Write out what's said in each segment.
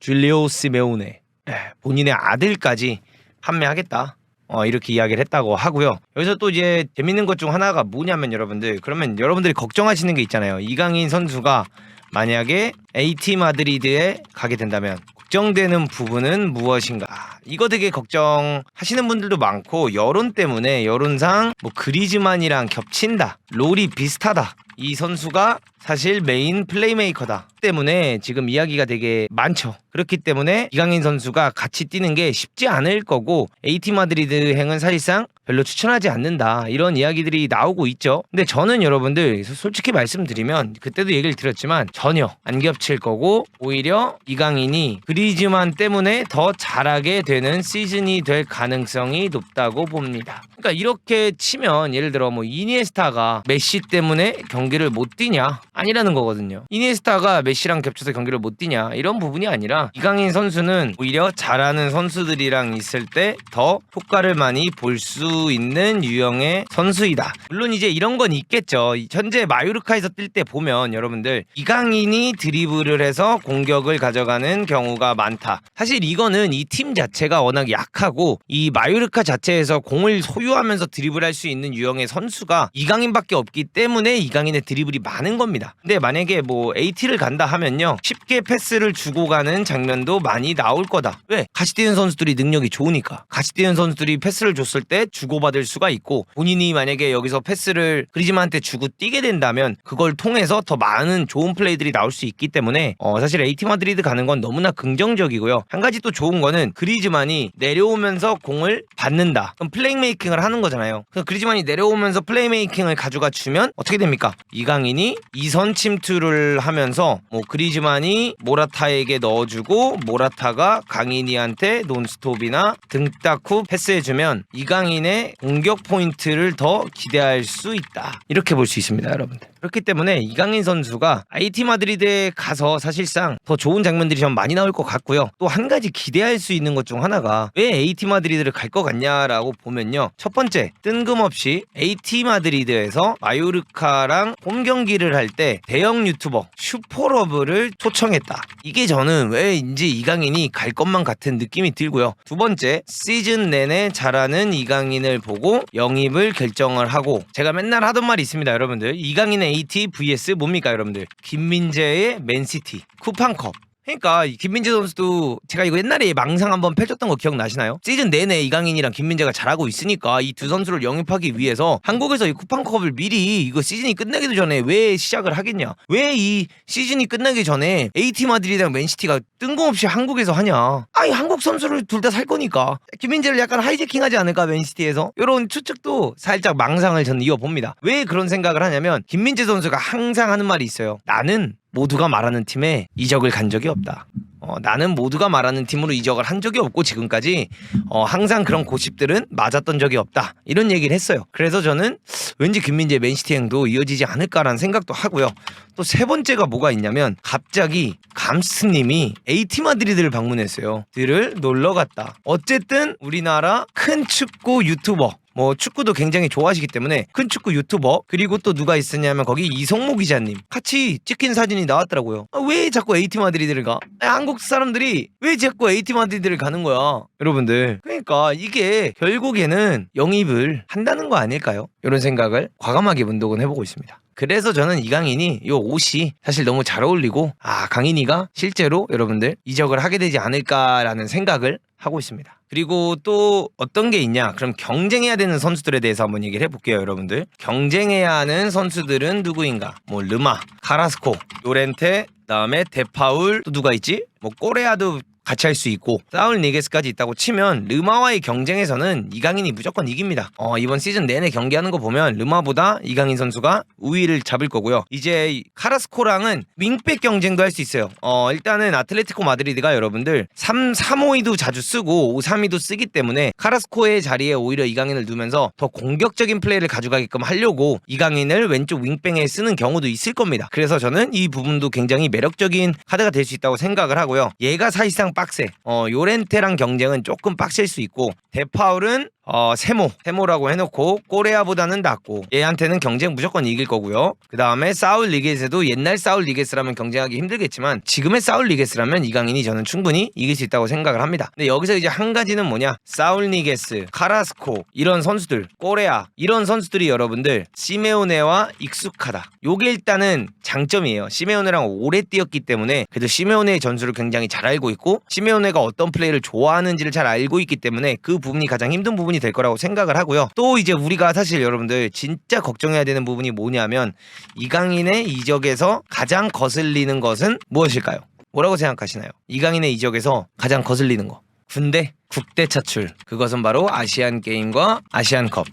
줄리오 시메오네 본인의 아들까지 판매하겠다. 이렇게 이야기를 했다고 하고요. 여기서 또 이제 재밌는 것 중 하나가 뭐냐면 여러분들, 그러면 여러분들이 걱정하시는 게 있잖아요. 이강인 선수가 만약에 AT 마드리드에 가게 된다면 걱정되는 부분은 무엇인가? 이거 되게 걱정하시는 분들도 많고, 여론상 뭐 그리즈만이랑 겹친다, 롤이 비슷하다, 이 선수가 사실 메인 플레이메이커다 때문에 지금 이야기가 되게 많죠. 그렇기 때문에 이강인 선수가 같이 뛰는 게 쉽지 않을 거고, AT 마드리드 행은 사실상 별로 추천하지 않는다, 이런 이야기들이 나오고 있죠. 근데 저는 여러분들 솔직히 말씀드리면, 그때도 얘기를 드렸지만 전혀 안 겹칠 거고, 오히려 이강인이 그리즈만 때문에 더 잘하게 되는 시즌이 될 가능성이 높다고 봅니다. 그러니까 이렇게 치면 예를 들어 뭐 이니에스타가 메시 때문에 경기를 못 뛰냐? 아니라는 거거든요. 이니에스타가 메시랑 겹쳐서 경기를 못 뛰냐? 이런 부분이 아니라 이강인 선수는 오히려 잘하는 선수들이랑 있을 때 더 효과를 많이 볼 수 있는 유형의 선수이다. 물론 이제 이런 건 있겠죠. 현재 마요르카에서 뛸 때 보면 여러분들, 이강인이 드리블을 해서 공격을 가져가는 경우가 많다. 사실 이거는 이 팀 자체가 워낙 약하고, 이 마요르카 자체에서 공을 소유하면서 드리블할 수 있는 유형의 선수가 이강인밖에 없기 때문에 이강인의 드리블이 많은 겁니다. 근데 만약에 뭐 AT를 간다 하면요, 쉽게 패스를 주고 가는 장면도 많이 나올 거다. 왜? 같이 뛰는 선수들이 능력이 좋으니까. 같이 뛰는 선수들이 패스를 줬을 때 주고받을 수가 있고, 본인이 만약에 여기서 패스를 그리즈만한테 주고 뛰게 된다면 그걸 통해서 더 많은 좋은 플레이들이 나올 수 있기 때문에 사실 AT 마드리드 가는 건 너무나 긍정적이고요. 한 가지 또 좋은 거는, 그리즈만이 내려오면서 공을 받는다, 그럼 플레이메이킹을 하는 거잖아요. 그리즈만이 내려오면서 플레이메이킹을 가져가 주면 어떻게 됩니까? 이강인이 이선 침투를 하면서 뭐 그리즈만이 모라타에게 넣어주고, 모라타가 강인이한테 논스톱이나 등딱후 패스해주면 이강인의 공격 포인트를 더 기대할 수 있다, 이렇게 볼 수 있습니다, 여러분들. 그렇기 때문에 이강인 선수가 AT 마드리드에 가서 사실상 더 좋은 장면들이 좀 많이 나올 것 같고요. 또 한 가지 기대할 수 있는 것 중 하나가, 왜 AT 마드리드를 갈 것 같냐라고 보면요, 첫 번째, 뜬금없이 AT 마드리드에서 마요르카랑 홈 경기를 할 때 대형 유튜버 슈퍼러브를 초청했다. 이게 저는 왜인지 이강인이 갈 것만 같은 느낌이 들고요. 두 번째, 시즌 내내 잘하는 이강인을 보고 영입을 결정을 하고, 제가 맨날 하던 말이 있습니다, 여러분들. 이강인의 AT vs 뭡니까, 여러분들? 김민재의 맨시티 쿠팡컵. 그러니까 김민재 선수도, 제가 이거 옛날에 망상 한번 펼쳤던 거 기억나시나요? 시즌 내내 이강인이랑 김민재가 잘하고 있으니까 이 두 선수를 영입하기 위해서 한국에서 이 쿠팡컵을 미리, 이거 시즌이 끝나기도 전에 왜 시작을 하겠냐? 왜 이 시즌이 끝나기 전에 AT 마드리드랑 맨시티가 뜬금없이 한국에서 하냐? 아니, 한국 선수를 둘 다 살 거니까 김민재를 약간 하이제킹하지 않을까, 맨시티에서? 이런 추측도 살짝 망상을 저는 이어봅니다. 왜 그런 생각을 하냐면, 김민재 선수가 항상 하는 말이 있어요. 나는 모두가 말하는 팀에 이적을 간 적이 없다. 나는 모두가 말하는 팀으로 이적을 한 적이 없고, 지금까지 항상 그런 고집들은 맞았던 적이 없다, 이런 얘기를 했어요. 그래서 저는 왠지 김민재 맨시티 행도 이어지지 않을까라는 생각도 하고요. 또 세 번째가 뭐가 있냐면, 갑자기 감스님이 AT 마드리드를 방문했어요. 들을 놀러 갔다. 어쨌든 우리나라 큰 축구 유튜버, 뭐 축구도 굉장히 좋아하시기 때문에 큰 축구 유튜버, 그리고 또 누가 있었냐면 거기 이성모 기자님 같이 찍힌 사진이 나왔더라고요. 왜 자꾸 AT 마드리드를 가? 한국 사람들이 왜 자꾸 AT 마드리드를 가는 거야, 여러분들? 그러니까 이게 결국에는 영입을 한다는 거 아닐까요? 이런 생각을 과감하게 문독은 해보고 있습니다. 그래서 저는 이강인이 요 옷이 사실 너무 잘 어울리고, 강인이가 실제로 여러분들 이적을 하게 되지 않을까라는 생각을 하고 있습니다. 그리고 또 어떤 게 있냐, 그럼 경쟁해야 되는 선수들에 대해서 한번 얘기를 해볼게요, 여러분들. 경쟁해야 하는 선수들은 누구인가? 뭐 르마, 카라스코, 요렌테, 그다음에 데파울, 또 누가 있지? 뭐 꼬레아도 같이 할 수 있고, 사울 니게스까지 있다고 치면 르마와의 경쟁에서는 이강인이 무조건 이깁니다. 이번 시즌 내내 경기하는 거 보면 르마보다 이강인 선수가 우위를 잡을 거고요. 이제 카라스코랑은 윙백 경쟁도 할 수 있어요. 일단은 아틀레티코 마드리드가 여러분들 3-5-2도 자주 쓰고 5-3-2도 쓰기 때문에 카라스코의 자리에 오히려 이강인을 두면서 더 공격적인 플레이를 가져가게끔 하려고 이강인을 왼쪽 윙백에 쓰는 경우도 있을 겁니다. 그래서 저는 이 부분도 굉장히 매력적인 카드가 될 수 있다고 생각을 하고요. 얘가 사실상 빡세. 요렌테랑 경쟁은 조금 빡셀 수 있고, 데파울은 세모라고 해놓고 꼬레아보다는 낫고 얘한테는 경쟁 무조건 이길 거고요. 그 다음에 사울 리게스도 옛날 사울 리게스라면 경쟁하기 힘들겠지만 지금의 사울 리게스라면 이강인이 저는 충분히 이길 수 있다고 생각을 합니다. 근데 여기서 이제 한 가지는 뭐냐, 사울 리게스, 카라스코 이런 선수들, 꼬레아 이런 선수들이 여러분들 시메오네와 익숙하다. 요게 일단은 장점이에요. 시메오네랑 오래 뛰었기 때문에 그래도 시메오네의 전술을 굉장히 잘 알고 있고 시메오네가 어떤 플레이를 좋아하는지를 잘 알고 있기 때문에 그 부분이 가장 힘든 부분이 될 거라고 생각을 하고요. 또 이제 우리가 사실 여러분들 진짜 걱정해야 되는 부분이 뭐냐면 이강인의 이적에서 가장 거슬리는 것은 무엇일까요? 뭐라고 생각하시나요? 이강인의 이적에서 가장 거슬리는 거. 군대 국대 차출. 그것은 바로 아시안 게임과 아시안컵.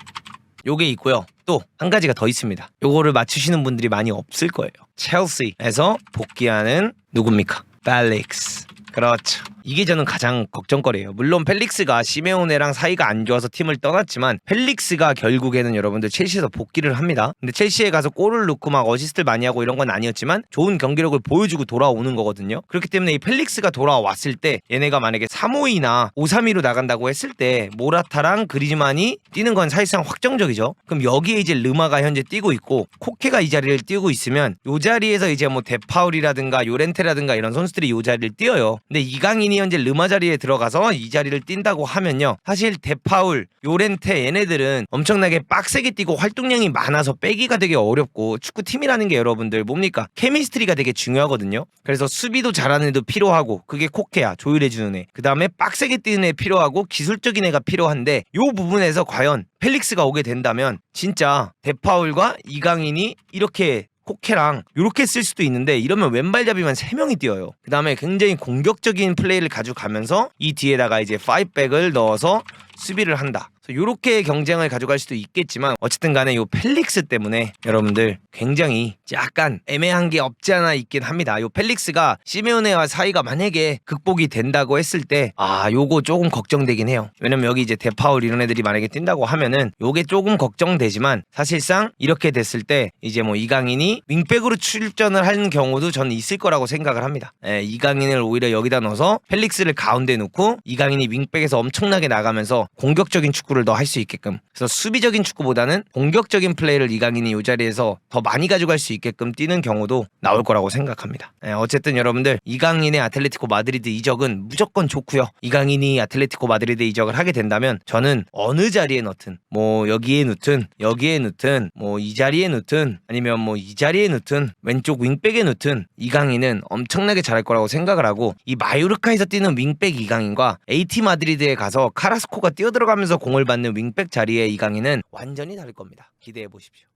요게 있고요. 또 한 가지가 더 있습니다. 요거를 맞추시는 분들이 많이 없을 거예요. 첼시에서 복귀하는 누굽니까? 펠릭스. 그렇죠. 이게 저는 가장 걱정거리예요. 물론 펠릭스가 시메오네랑 사이가 안 좋아서 팀을 떠났지만 펠릭스가 결국에는 여러분들 첼시에서 복귀를 합니다. 근데 첼시에 가서 골을 넣고 막 어시스트를 많이 하고 이런 건 아니었지만 좋은 경기력을 보여주고 돌아오는 거거든요. 그렇기 때문에 이 펠릭스가 돌아왔을 때 얘네가 만약에 3-5-2나 5-3-2로 나간다고 했을 때 모라타랑 그리즈만이 뛰는 건 사실상 확정적이죠. 그럼 여기에 이제 르마가 현재 뛰고 있고 코케가 이 자리를 뛰고 있으면 요 자리에서 이제 뭐 데파울이라든가 요렌테라든가 이런 선수들이 요 자리를 뛰어요. 근데 이강인이 현재 르마 자리에 들어가서 이 자리를 뛴다고 하면요, 사실 데파울, 요렌테 얘네들은 엄청나게 빡세게 뛰고 활동량이 많아서 빼기가 되게 어렵고 축구팀이라는 게 여러분들 뭡니까? 케미스트리가 되게 중요하거든요. 그래서 수비도 잘하는 애도 필요하고 그게 코케야, 조율해주는 애. 그 다음에 빡세게 뛰는 애 필요하고 기술적인 애가 필요한데 요 부분에서 과연 펠릭스가 오게 된다면 진짜 데파울과 이강인이 이렇게 코케랑 이렇게 쓸 수도 있는데 이러면 왼발잡이만 3명이 뛰어요. 그 다음에 굉장히 공격적인 플레이를 가져가면서 이 뒤에다가 이제 5백을 넣어서 수비를 한다. 요렇게 경쟁을 가져갈 수도 있겠지만 어쨌든 간에 요 펠릭스 때문에 여러분들 굉장히 약간 애매한 게 없지 않아 있긴 합니다. 요 펠릭스가 시메오네와 사이가 만약에 극복이 된다고 했을 때 요거 조금 걱정되긴 해요. 왜냐면 여기 이제 데파울 이런 애들이 만약에 뛴다고 하면은 요게 조금 걱정되지만 사실상 이렇게 됐을 때 이제 뭐 이강인이 윙백으로 출전을 하는 경우도 저는 있을 거라고 생각을 합니다. 이강인을 오히려 여기다 넣어서 펠릭스를 가운데 놓고 이강인이 윙백에서 엄청나게 나가면서 공격적인 축구를 더 할 수 있게끔, 그래서 수비적인 축구보다는 공격적인 플레이를 이강인이 이 자리에서 더 많이 가져갈 수 있게끔 뛰는 경우도 나올 거라고 생각합니다. 어쨌든 여러분들 이강인의 아틀레티코 마드리드 이적은 무조건 좋고요. 이강인이 아틀레티코 마드리드 이적을 하게 된다면 저는 어느 자리에 넣든 뭐 여기에 넣든 여기에 넣든 뭐 이 자리에 넣든 아니면 뭐 이 자리에 넣든 왼쪽 윙백에 넣든 이강인은 엄청나게 잘할 거라고 생각을 하고, 이 마요르카에서 뛰는 윙백 이강인과 AT 마드리드에 가서 카라스코가 뛰어들어가면서 공을 받는 윙백 자리에 이강인은 완전히 다를 겁니다. 기대해 보십시오.